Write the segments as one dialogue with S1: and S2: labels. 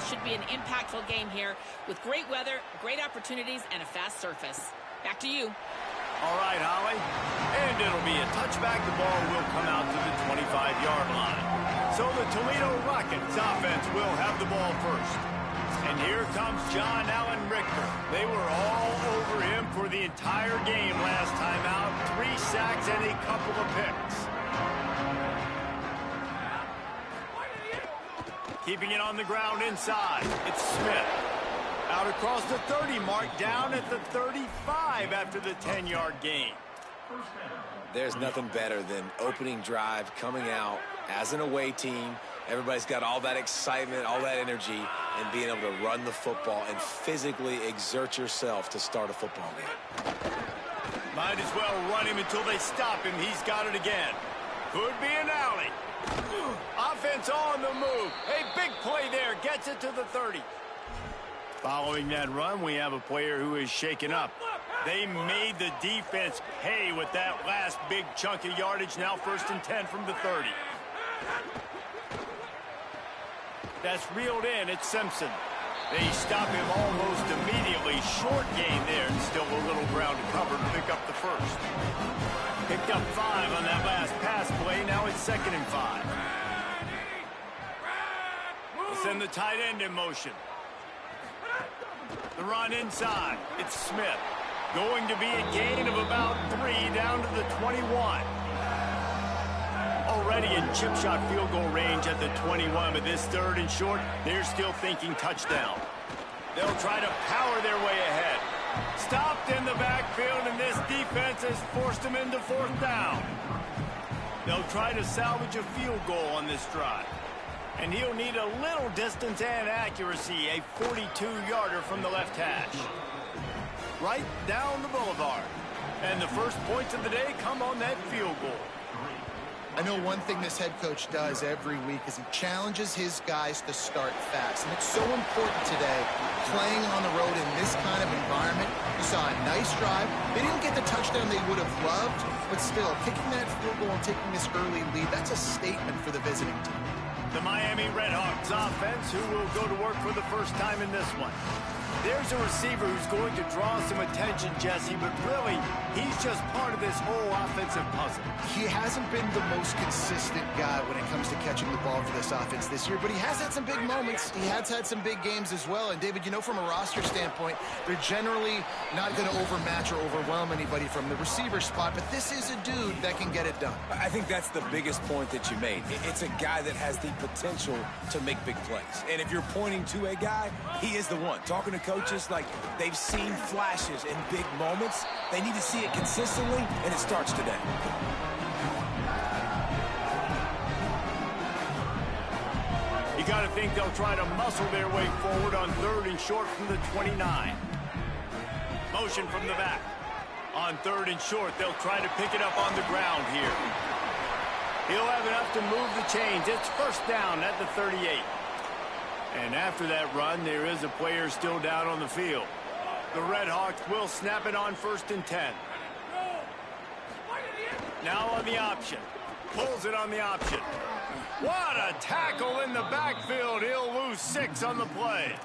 S1: should be an impactful game here with great weather, great opportunities, and a fast surface. Back to you.
S2: All right, Holly. And it'll be a touchback. The ball will come out to the 25-yard line. So the Toledo Rockets offense will have the ball first. And here comes John Allen Richter. They were all over him for the entire game last time out. 3 sacks and a couple of picks. Keeping it on the ground inside. It's Smith. Out across the 30 mark, down at the 35 after the 10-yard gain.
S3: There's nothing better than opening drive, coming out as an away team. Everybody's got all that excitement, all that energy, and being able to run the football and physically exert yourself to start a football game.
S2: Might as well run him until they stop him. He's got it again. Could be an alley. Offense on the move. A big play there. Gets it to the 30. Following that run, we have a player who is shaken up. They made the defense pay with that last big chunk of yardage. Now 1st and 10 from the 30. That's reeled in. It's Simpson. They stop him almost immediately. Short gain there. And still a little ground to cover to pick up the first. Picked up 5 on that last pass play. Now it's 2nd and 5. We'll send the tight end in motion. The run inside. It's Smith. Going to be a gain of about 3 down to the 21. Already in chip shot field goal range at the 21, but this 3rd and short, they're still thinking touchdown. They'll try to power their way ahead. Stopped in the backfield, and this defense has forced them into 4th down. They'll try to salvage a field goal on this drive. And he'll need a little distance and accuracy, a 42-yarder from the left hash. Right down the boulevard. And the first points of the day come on that field goal.
S4: I know one thing this head coach does every week is he challenges his guys to start fast. And it's so important today, playing on the road in this kind of environment. You saw a nice drive. They didn't get the touchdown they would have loved, but still, kicking that field goal and taking this early lead, that's a statement for the visiting team.
S2: The Miami Redhawks offense, who will go to work for the first time in this one. There's a receiver who's going to draw some attention, Jesse, but really, he's just part of this whole offensive puzzle.
S4: He hasn't been the most consistent guy when it comes to catching the ball for this offense this year, but he has had some big moments. He has had some big games as well. And, David, you know, from a roster standpoint, they're generally not going to overmatch or overwhelm anybody from the receiver spot, but this is a dude that can get it done.
S3: I think that's the biggest point that you made. It's a guy that has the potential to make big plays. And if you're pointing to a guy, he is the one. Talking to coaches, like, they've seen flashes in big moments. They need to see it consistently, and it starts today.
S2: You got to think they'll try to muscle their way forward on 3rd and short from the 29. Motion from the back. On 3rd and short, they'll try to pick it up on the ground here. He'll have enough to move the chains. It's 1st down at the 38. And after that run, there is a player still down on the field. The Redhawks will snap it on 1st and 10. Now on the option. Pulls it on the option. What a tackle in the backfield. He'll lose 6 on the play.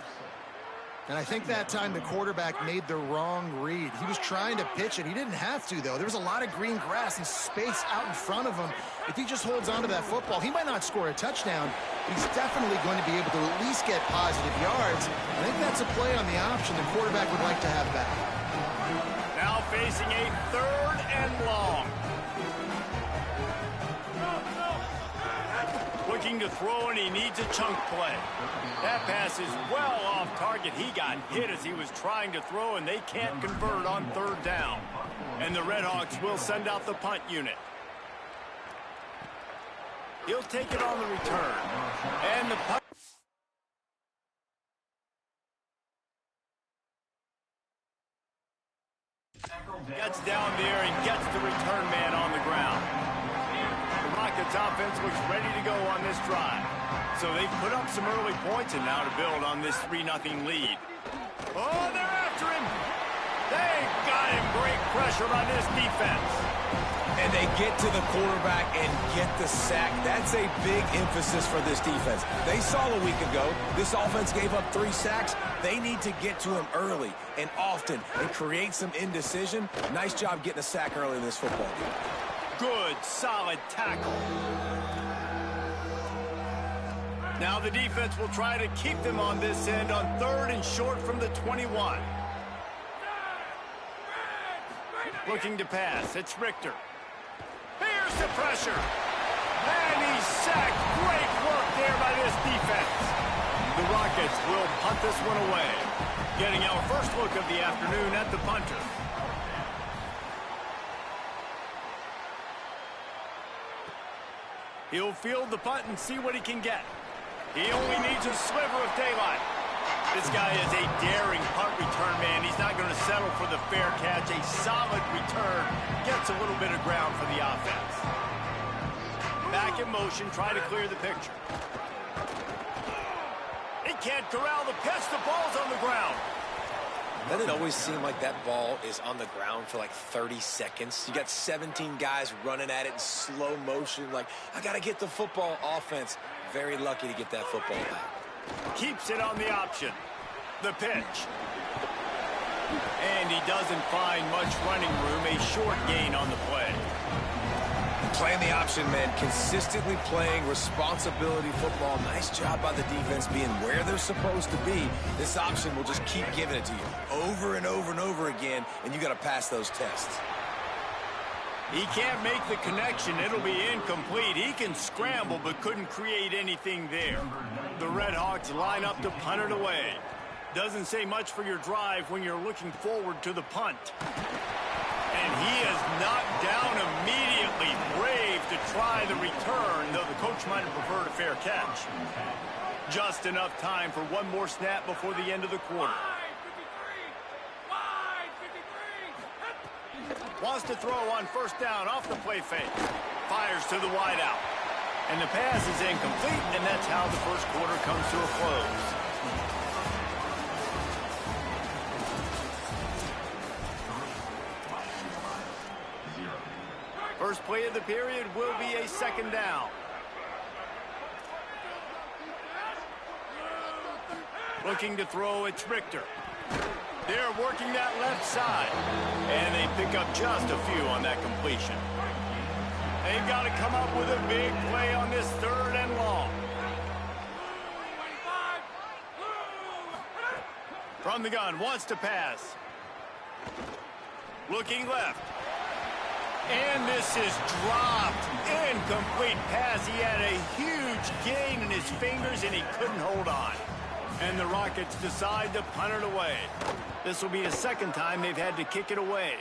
S4: And I think that time the quarterback made the wrong read. He was trying to pitch it. He didn't have to, though. There was a lot of green grass and space out in front of him. If he just holds on to that football, he might not score a touchdown, but he's definitely going to be able to at least get positive yards. I think that's a play on the option the quarterback would like to have back.
S2: Now facing a 3rd and long. Looking to throw, and he needs a chunk play. That pass is well off target. He got hit as he was trying to throw, and they can't convert on 3rd down. And the Redhawks will send out the punt unit. He'll take it on the return. And the punt. Gets down there and gets the return man on the ground. The Rockets offense looks ready to go on this drive. So they've put up some early points and now to build on this 3-0 lead. Oh, they're after him. They got him. Great pressure on this defense.
S3: And they get to the quarterback and get the sack. That's a big emphasis for this defense. They saw a week ago, this offense gave up 3 sacks. They need to get to him early and often and create some indecision. Nice job getting a sack early in this football game.
S2: Good, solid tackle. Now the defense will try to keep them on this end on 3rd and short from the 21. Looking to pass. It's Richter. Here's the pressure. And he's sacked. Great work there by this defense. The Rockets will punt this one away. Getting our first look of the afternoon at the punter. He'll field the punt and see what he can get. He only needs a sliver of daylight. This guy is a daring punt return man. He's not going to settle for the fair catch. A solid return gets a little bit of ground for the offense. Back in motion, try to clear the picture. He can't corral the pitch. The ball's on the ground.
S3: Doesn't it always seem like that ball is on the ground for like 30 seconds? You got 17 guys running at it in slow motion. Like, I got to get the football. Offense, very lucky to get that football back.
S2: Keeps it on the option. The pitch. And he doesn't find much running room. A short gain on the play.
S3: Playing the option, man. Consistently playing responsibility football. Nice job by the defense being where they're supposed to be. This option will just keep giving it to you over and over and over again, and you got to pass those tests.
S2: He can't make the connection. It'll be incomplete. He can scramble, but couldn't create anything there. The Red Hawks line up to punt it away. Doesn't say much for your drive when you're looking forward to the punt. And he is knocked down immediately. Brave to try the return, though the coach might have preferred a fair catch. Just enough time for one more snap before the end of the quarter. Wants to throw on 1st down off the play fake. Fires to the wideout. And the pass is incomplete, and that's how the first quarter comes to a close. First play of the period will be a 2nd down. Looking to throw, it's Richter. They're working that left side. And they pick up just a few on that completion. They've got to come up with a big play on this 3rd and long. From the gun, wants to pass. Looking left. And this is dropped. Incomplete pass. He had a huge gain in his fingers, and he couldn't hold on. And the Rockets decide to punt it away. This will be the 2nd time they've had to kick it away.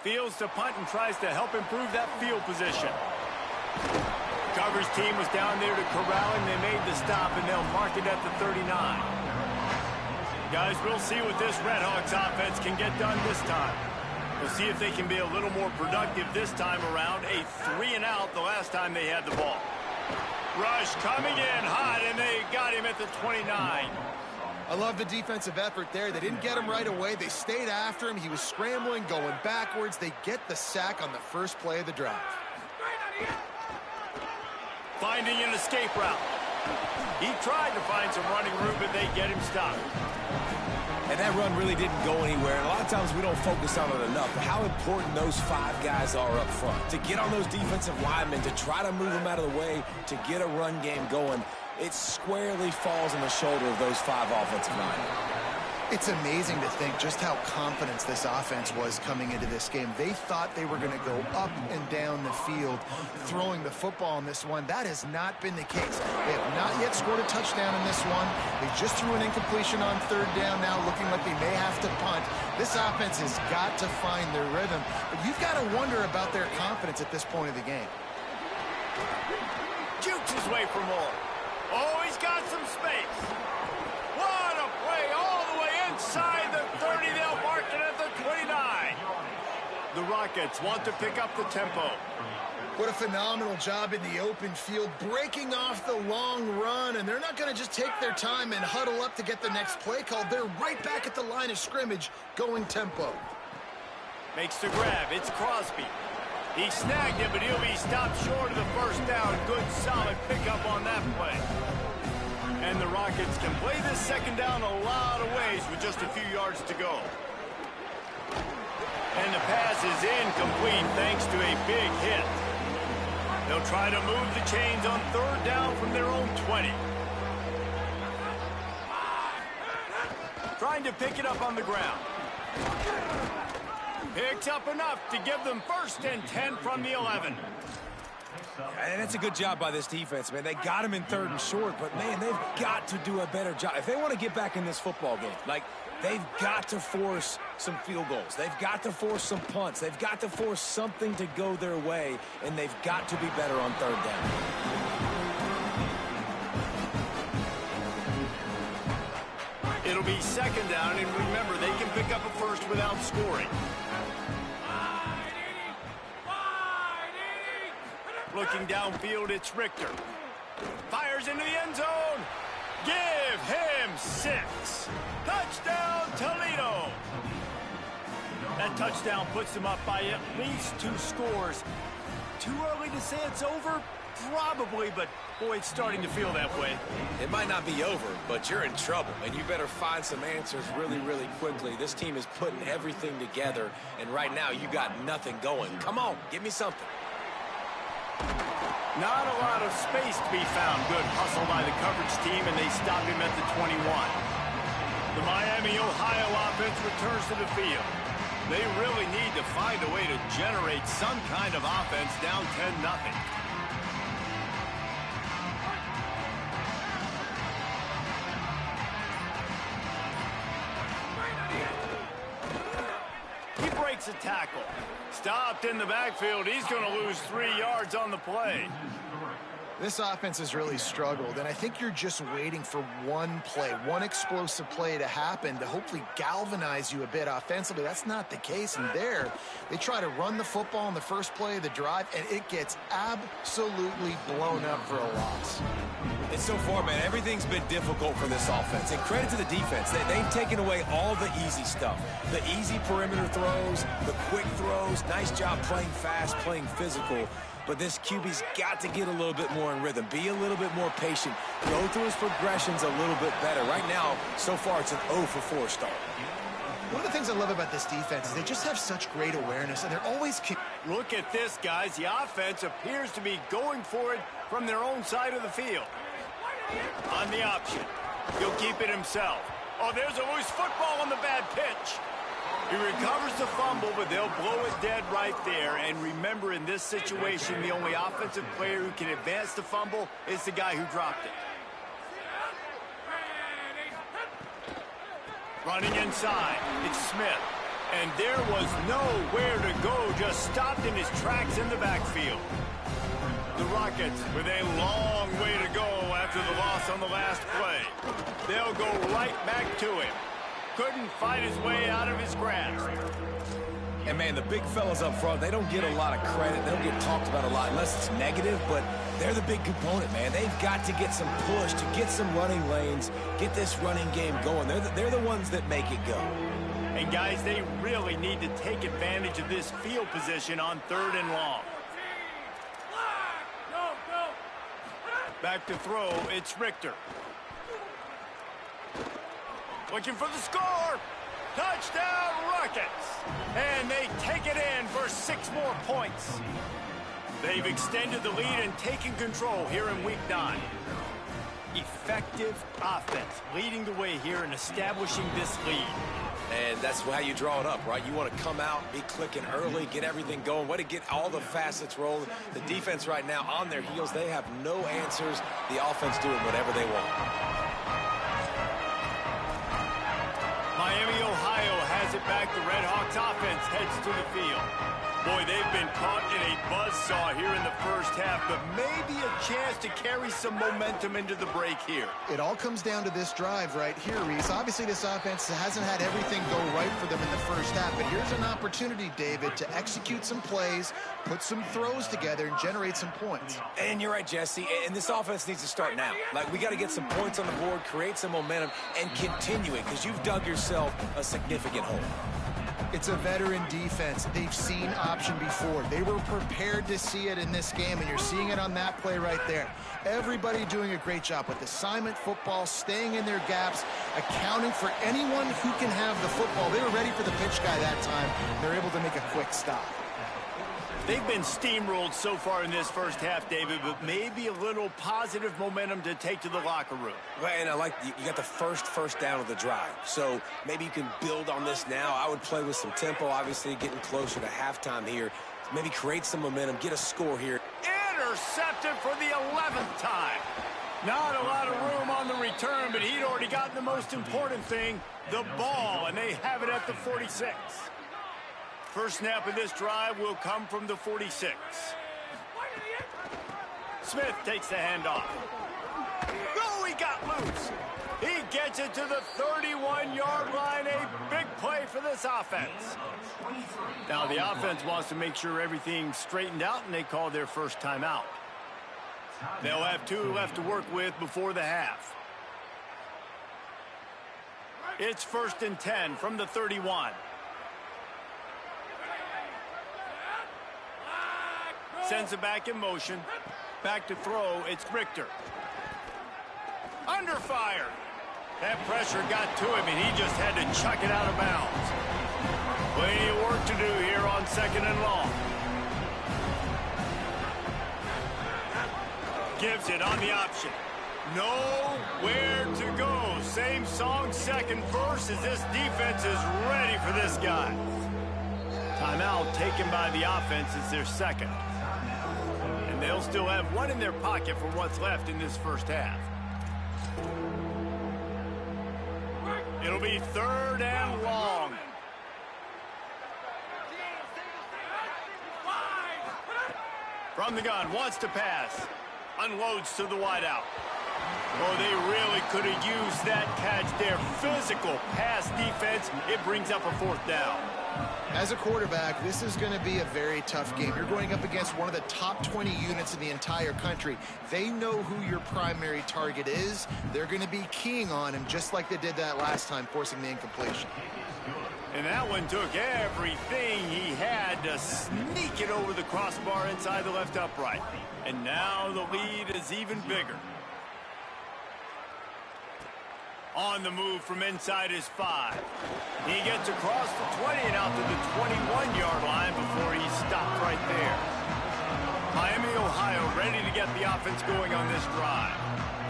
S2: Fields to punt and tries to help improve that field position. Coverage team was down there to corral him. They made the stop, and they'll mark it at the 39. Guys, we'll see what this Red Hawks offense can get done this time. We'll see if they can be a little more productive this time around. A 3-and-out the last time they had the ball. Rush coming in hot, and they got him at the 29.
S4: I love the defensive effort there. They didn't get him right away. They stayed after him. He was scrambling, going backwards. They get the sack on the first play of the drive.
S2: Finding an escape route. He tried to find some running room, but they get him stopped.
S3: And that run really didn't go anywhere. And a lot of times we don't focus on it enough. But how important those 5 guys are up front. To get on those defensive linemen, to try to move them out of the way, to get a run game going, it squarely falls on the shoulder of those 5 offensive linemen.
S4: It's amazing to think just how confident this offense was coming into this game. They thought they were going to go up and down the field throwing the football in this one. That has not been the case. They have not yet scored a touchdown in this one. They just threw an incompletion on 3rd down now, looking like they may have to punt. This offense has got to find their rhythm. But you've got to wonder about their confidence at this point of the game.
S2: Jukes his way for more. Oh, he's got some space. What a play all the way inside the 30. They'll mark it at the 29. The Rockets want to pick up the tempo.
S4: What a phenomenal job in the open field, breaking off the long run, and they're not going to just take their time and huddle up to get the next play called. They're right back at the line of scrimmage, going tempo.
S2: Makes the grab. It's Crosby. He snagged it, but he'll be stopped short of the first down. Good, solid pickup on that play. And the Rockets can play this second down a lot of ways with just a few yards to go. And the pass is incomplete thanks to a big hit. They'll try to move the chains on third down from their own 20. Trying to pick it up on the ground. Picks up enough to give them 1st and 10 from the 11.
S3: And that's a good job by this defense, man. They got him in 3rd and short, but, man, they've got to do a better job. If they want to get back in this football game, like, they've got to force some field goals. They've got to force some punts. They've got to force something to go their way, and they've got to be better on 3rd down.
S2: It'll be 2nd down, and remember, they can pick up a first without scoring. Looking downfield, it's Richter. Fires into the end zone. Give him 6. Touchdown, Toledo. That touchdown puts them up by at least 2 scores. Too early to say it's over? Probably, but boy, it's starting to feel that way.
S3: It might not be over, but you're in trouble, and you better find some answers really, really quickly. This team is putting everything together, and right now you got nothing going. Come on, give me something.
S2: Not a lot of space to be found. Good hustle by the coverage team, and they stop him at the 21. The Miami, Ohio offense returns to the field. They really need to find a way to generate some kind of offense down 10-0. He breaks a tackle. Stopped in the backfield. He's going to lose 3 yards on the play.
S4: This offense has really struggled, and I think you're just waiting for one play, one explosive play to happen to hopefully galvanize you a bit offensively. That's not the case, and there they try to run the football in the first play of the drive, and it gets absolutely blown up for a loss.
S3: And so far, man, everything's been difficult for this offense. And credit to the defense. They've taken away all the easy stuff. The easy perimeter throws, the quick throws. Nice job playing fast, playing physical. But this QB's got to get a little bit more in rhythm. Be a little bit more patient. Go through his progressions a little bit better. Right now, so far, it's an 0 for 4 start.
S4: One of the things I love about this defense is they just have such great awareness, and they're always...
S2: Look at this, guys. The offense appears to be going for it from their own side of the field. On the option. He'll keep it himself. Oh, there's a loose football on the bad pitch. He recovers the fumble, but they'll blow it dead right there. And remember, in this situation, the only offensive player who can advance the fumble is the guy who dropped it. Running inside, it's Smith. And there was nowhere to go, just stopped in his tracks in the backfield. The Rockets with a long way to go after the loss on the last play. They'll go right back to him. Couldn't fight his way out of his grasp.
S3: And, man, the big fellas up front, they don't get a lot of credit. They don't get talked about a lot unless it's negative, but they're the big component, man. They've got to get some push, to get some running lanes, get this running game going. They're the ones that make it go.
S2: And, guys, they really need to take advantage of this field position on 3rd and long. Back to throw, it's Richter. Looking for the score. Touchdown, Rockets. And they take it in for 6 more points. They've extended the lead and taken control here in Week 9. Effective offense leading the way here and establishing this lead.
S3: And that's how you draw it up, right? You want to come out, be clicking early, get everything going, way to get all the facets rolling. The defense right now on their heels, they have no answers. The offense doing whatever they want.
S2: Miami, Ohio has it back. The Red Hawks offense heads to the field. Boy, they've been caught in a buzzsaw here in the first half, but maybe a chance to carry some momentum into the break here.
S4: It all comes down to this drive right here, Reese. Obviously, this offense hasn't had everything go right for them in the first half, but here's an opportunity, David, to execute some plays, put some throws together, and generate some points.
S3: And you're right, Jesse, and this offense needs to start now. Like, we got to get some points on the board, create some momentum, and continue it, because you've dug yourself a significant hole.
S4: It's a veteran defense. They've seen option before. They were prepared to see it in this game, and you're seeing it on that play right there. Everybody doing a great job with assignment football, staying in their gaps, accounting for anyone who can have the football. They were ready for the pitch guy that time. They're able to make a quick stop.
S2: They've been steamrolled so far in this first half, David, but maybe a little positive momentum to take to the locker room.
S3: Well, and I like you got the first down of the drive, so maybe you can build on this now. I would play with some tempo, obviously getting closer to halftime here. Maybe create some momentum, get a score here.
S2: Intercepted for the 11th time. Not a lot of room on the return, but he'd already gotten the most important thing, the ball, and they have it at the 46. First snap of this drive will come from the 46. Smith takes the handoff. Oh, he got loose. He gets it to the 31-yard line. A big play for this offense. Now the offense wants to make sure everything's straightened out, and they call their first timeout. They'll have 2 left to work with before the half. It's 1st and 10 from the 31. Sends it back in motion. Back to throw. It's Richter. Under fire. That pressure got to him, and he just had to chuck it out of bounds. Plenty of work to do here on 2nd and long. Gives it on the option. Nowhere to go. Same song, second verse, as this defense is ready for this guy. Timeout taken by the offense is their second. And they'll still have 1 in their pocket for what's left in this first half. It'll be 3rd and long. From the gun, wants to pass. Unloads to the wideout. Oh, they really could have used that catch there. Physical pass defense. It brings up a 4th down.
S4: As a quarterback, this is going to be a very tough game. You're going up against one of the top 20 units in the entire country. They know who your primary target is. They're going to be keying on him just like they did that last time, forcing the incompletion.
S2: And that one took everything he had to sneak it over the crossbar inside the left upright. And now the lead is even bigger. On the move from inside his 5. He gets across the 20 and out to the 21-yard line before he stopped right there. Miami, Ohio, ready to get the offense going on this drive.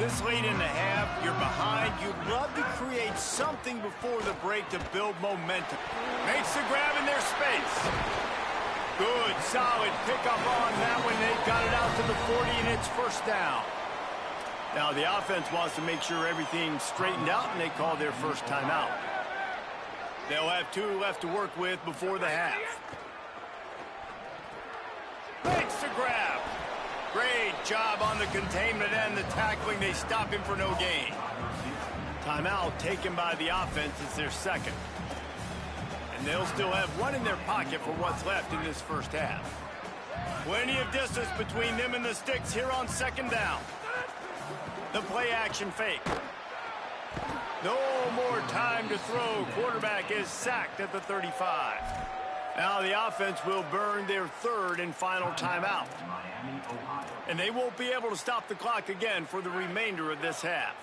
S2: This late in the half, you're behind. You'd love to create something before the break to build momentum. Makes the grab in their space. Good, solid pickup on that one. They've got it out to the 40, and it's 1st down. Now the offense wants to make sure everything's straightened out, and they call their first timeout. They'll have 2 left to work with before the half. Makes the grab. Great job on the containment and the tackling. They stop him for no gain. Timeout taken by the offense is their second. And they'll still have 1 in their pocket for what's left in this first half. Plenty of distance between them and the sticks here on 2nd down. The play action fake. No more time to throw. Quarterback is sacked at the 35. Now the offense will burn their 3rd and final timeout. And they won't be able to stop the clock again for the remainder of this half.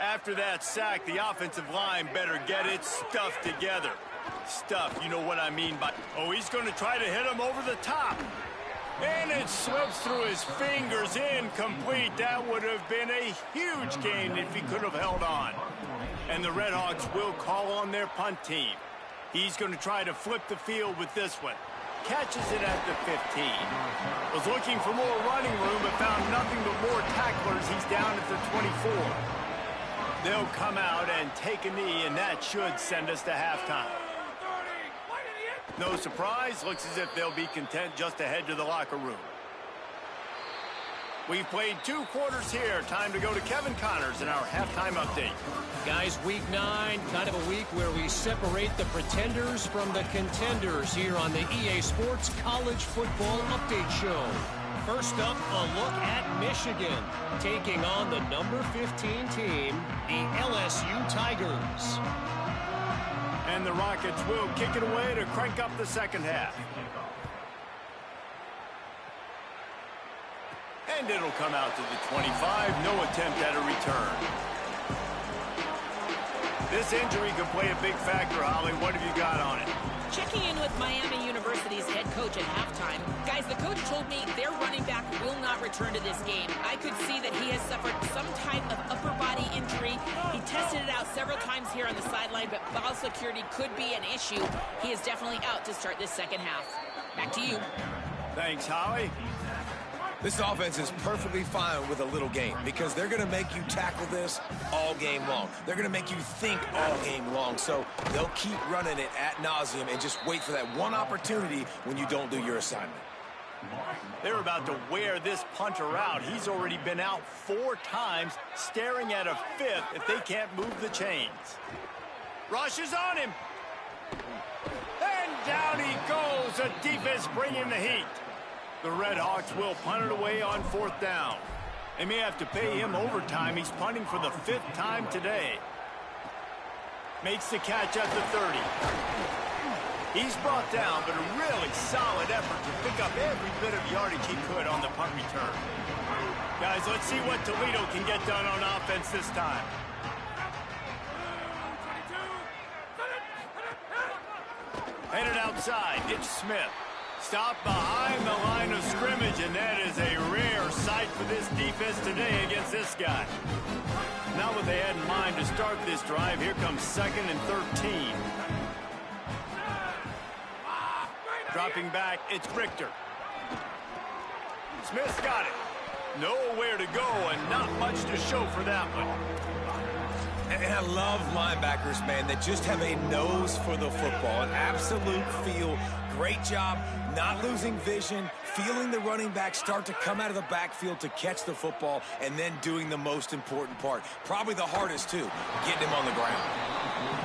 S2: After that sack, the offensive line better get its stuff together. Stuff, you know what I mean by... Oh, he's going to try to hit him over the top. And it slips through his fingers, incomplete. That would have been a huge gain if he could have held on. And the Redhawks will call on their punt team. He's going to try to flip the field with this one. Catches it at the 15. Was looking for more running room, but found nothing but more tacklers. He's down at the 24. They'll come out and take a knee, and that should send us to halftime. No surprise, looks as if they'll be content just to head to the locker room. We've played 2 quarters here. Time to go to Kevin Connors in our halftime update.
S5: Guys, week 9, kind of a week where we separate the pretenders from the contenders here on the EA Sports College Football Update Show. First up, a look at Michigan, taking on the number 15 team, the LSU Tigers.
S2: And the Rockets will kick it away to crank up the second half. And it'll come out to the 25. No attempt at a return. This injury could play a big factor, Holly. What have you got on it?
S1: Checking in with Miami University's head coach at halftime. Guys, the coach told me their running back will not return to this game. I could see that he has suffered some type of upper body injury. He tested it out several times here on the sideline, but ball security could be an issue. He is definitely out to start this second half. Back to you.
S2: Thanks, Holly.
S3: This offense is perfectly fine with a little game because they're going to make you tackle this all game long. They're going to make you think all game long. So they'll keep running it ad nauseum and just wait for that one opportunity when you don't do your assignment.
S2: They're about to wear this punter out. He's already been out 4 times, staring at a 5th if they can't move the chains. Rush is on him. And down he goes. The defense bringing the heat. The Red Hawks will punt it away on 4th down. They may have to pay him overtime. He's punting for the 5th time today. Makes the catch at the 30. He's brought down, but a really solid effort to pick up every bit of yardage he could on the punt return. Guys, let's see what Toledo can get done on offense this time. Headed outside, it's Smith. Stop behind the line of scrimmage, and that is a rare sight for this defense today against this guy. Not what they had in mind to start this drive. Here comes 2nd and 13. Dropping back, it's Richter. Smith's got it. Nowhere to go and not much to show for that one.
S3: And I love linebackers, man, that just have a nose for the football, an absolute feel. Great job not losing vision, feeling the running back start to come out of the backfield to catch the football, and then doing the most important part. Probably the hardest, too, getting him on the ground.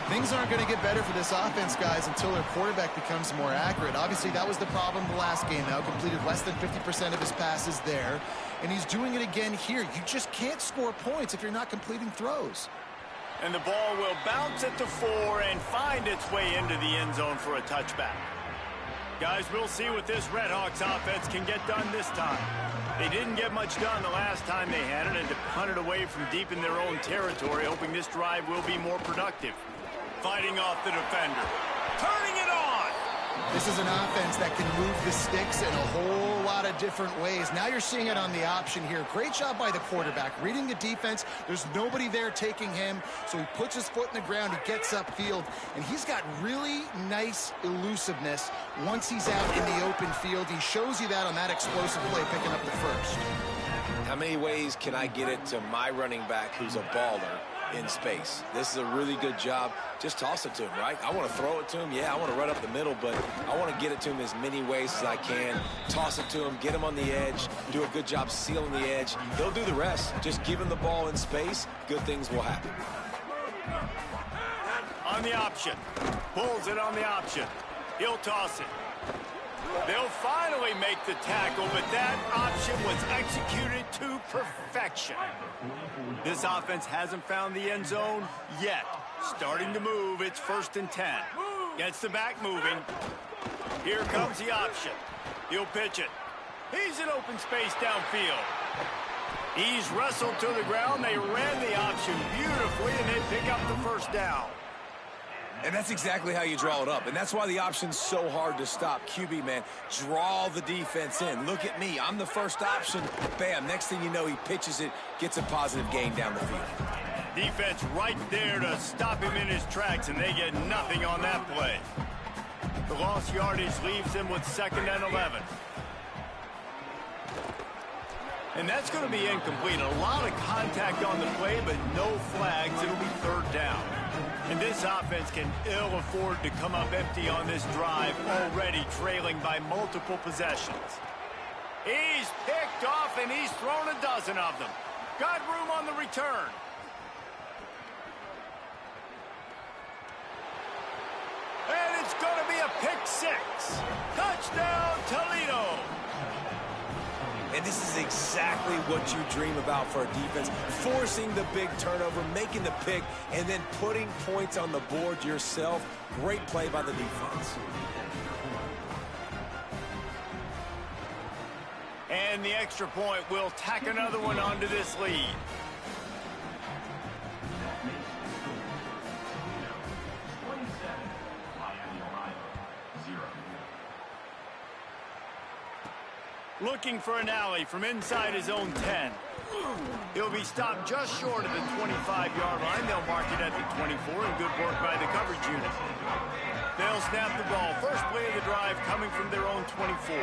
S4: Things aren't going to get better for this offense, guys, until their quarterback becomes more accurate. Obviously, that was the problem the last game now. Completed less than 50% of his passes there, and he's doing it again here. You just can't score points if you're not completing throws.
S2: And the ball will bounce at the 4 and find its way into the end zone for a touchback. Guys, we'll see what this Red Hawks offense can get done this time. They didn't get much done the last time they had it, and to punt it away from deep in their own territory, hoping this drive will be more productive. Fighting off the defender. Turning it on!
S4: This is an offense that can move the sticks in a whole lot of different ways. Now you're seeing it on the option here. Great job by the quarterback. Reading the defense, there's nobody there taking him, so he puts his foot in the ground, he gets upfield, and he's got really nice elusiveness once he's out in the open field. He shows you that on that explosive play, picking up the first.
S3: How many ways can I get it to my running back who's a baller in space? This is a really good job. Just toss it to him, right? I want to throw it to him. Yeah, I want to run up the middle, but I want to get it to him as many ways as I can. Toss it to him, get him on the edge, do a good job sealing the edge. He'll do the rest. Just give him the ball in space. Good things will happen.
S2: On the option. Pulls it on the option. He'll toss it. They'll finally make the tackle, but that option was executed to perfection. This offense hasn't found the end zone yet. Starting to move, it's 1st and 10. Gets the back moving. Here comes the option. He'll pitch it. He's in open space downfield. He's wrestled to the ground. They ran the option beautifully, and they pick up the 1st down.
S3: And that's exactly how you draw it up. And that's why the option's so hard to stop. QB, man, draw the defense in. Look at me. I'm the first option. Bam. Next thing you know, he pitches it, gets a positive gain down the field.
S2: Defense right there to stop him in his tracks, and they get nothing on that play. The lost yardage leaves them with 2nd and 11. And that's going to be incomplete. A lot of contact on the play, but no flags. It'll be 3rd down. And this offense can ill afford to come up empty on this drive, already trailing by multiple possessions. He's picked off, and he's thrown a dozen of them. Got room on the return. And it's going to be a pick 6. Touchdown, Toledo.
S3: And this is exactly what you dream about for a defense. Forcing the big turnover, making the pick, and then putting points on the board yourself. Great play by the defense.
S2: And the extra point will tack another one onto this lead. Looking for an alley from inside his own 10. He'll be stopped just short of the 25-yard line. They'll mark it at the 24, and good work by the coverage unit. They'll snap the ball. First play of the drive coming from their own 24.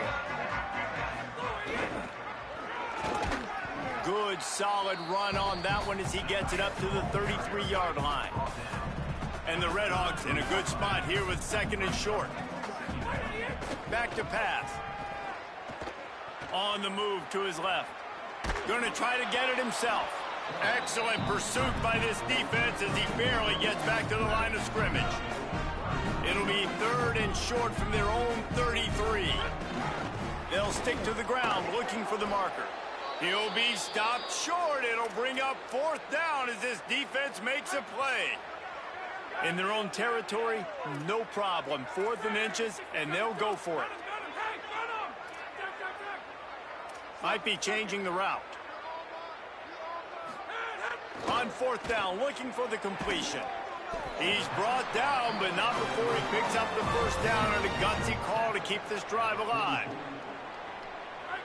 S2: Good, solid run on that one as he gets it up to the 33-yard line. And the Redhawks in a good spot here with second and short. Back to pass. On the move to his left. Going to try to get it himself. Excellent pursuit by this defense as he barely gets back to the line of scrimmage. It'll be third and short from their own 33. They'll stick to the ground looking for the marker. He'll be stopped short. It'll bring up fourth down as this defense makes a play. In their own territory, no problem. 4th and inches, and they'll go for it. Might be changing the route. On 4th down, looking for the completion. He's brought down, but not before he picks up the first down on a gutsy call to keep this drive alive.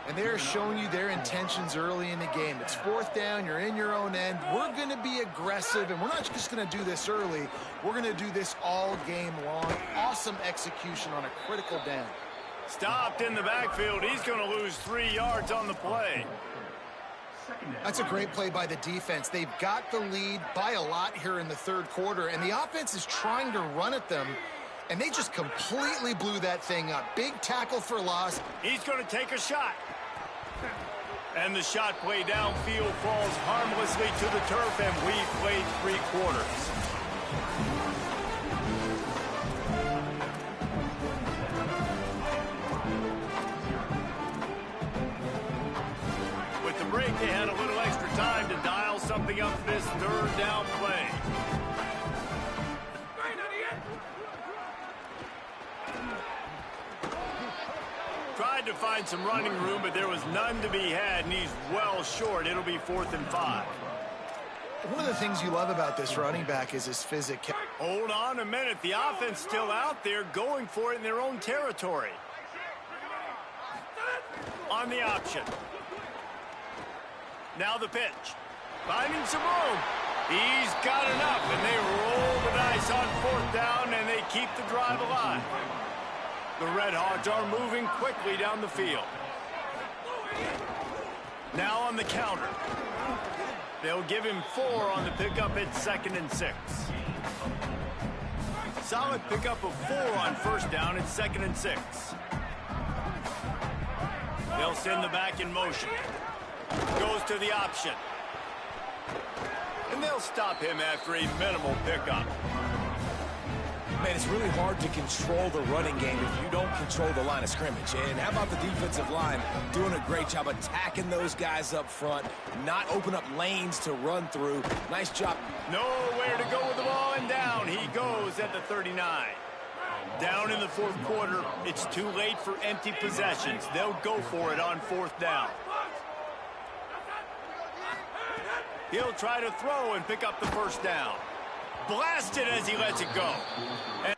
S4: And they're showing you their intentions early in the game. It's 4th down, you're in your own end. We're going to be aggressive, and we're not just going to do this early. We're going to do this all game long. Awesome execution on a critical down.
S2: Stopped in the backfield. He's going to lose 3 yards on the play.
S4: That's a great play by the defense. They've got the lead by a lot here in the third quarter, and the offense is trying to run at them, and they just completely blew that thing up. Big tackle for loss.
S2: He's going to take a shot. And the shot play downfield falls harmlessly to the turf, and we've played 3 quarters. Break, they had a little extra time to dial something up for this third down play. Tried to find some running room, but there was none to be had, and he's well short. It'll be 4th and 5.
S4: One of the things you love about this running back is his physicality.
S2: Hold on a minute. The offense still out there going for it in their own territory. On the option. Now the pitch. Finding some room. He's got enough, and they roll the dice on 4th down, and they keep the drive alive. The Redhawks are moving quickly down the field. Now on the counter. They'll give him 4 on the pickup at 2nd and 6. Solid pickup of 4 on 1st down at 2nd and 6. They'll send the back in motion. Goes to the option. And they'll stop him after a minimal pickup.
S3: Man, it's really hard to control the running game if you don't control the line of scrimmage. And how about the defensive line doing a great job attacking those guys up front, not open up lanes to run through. Nice job.
S2: Nowhere to go with the ball, and down he goes at the 39. Down in the 4th quarter, it's too late for empty possessions. They'll go for it on 4th down. He'll try to throw and pick up the first down. Blasted as he lets it go. And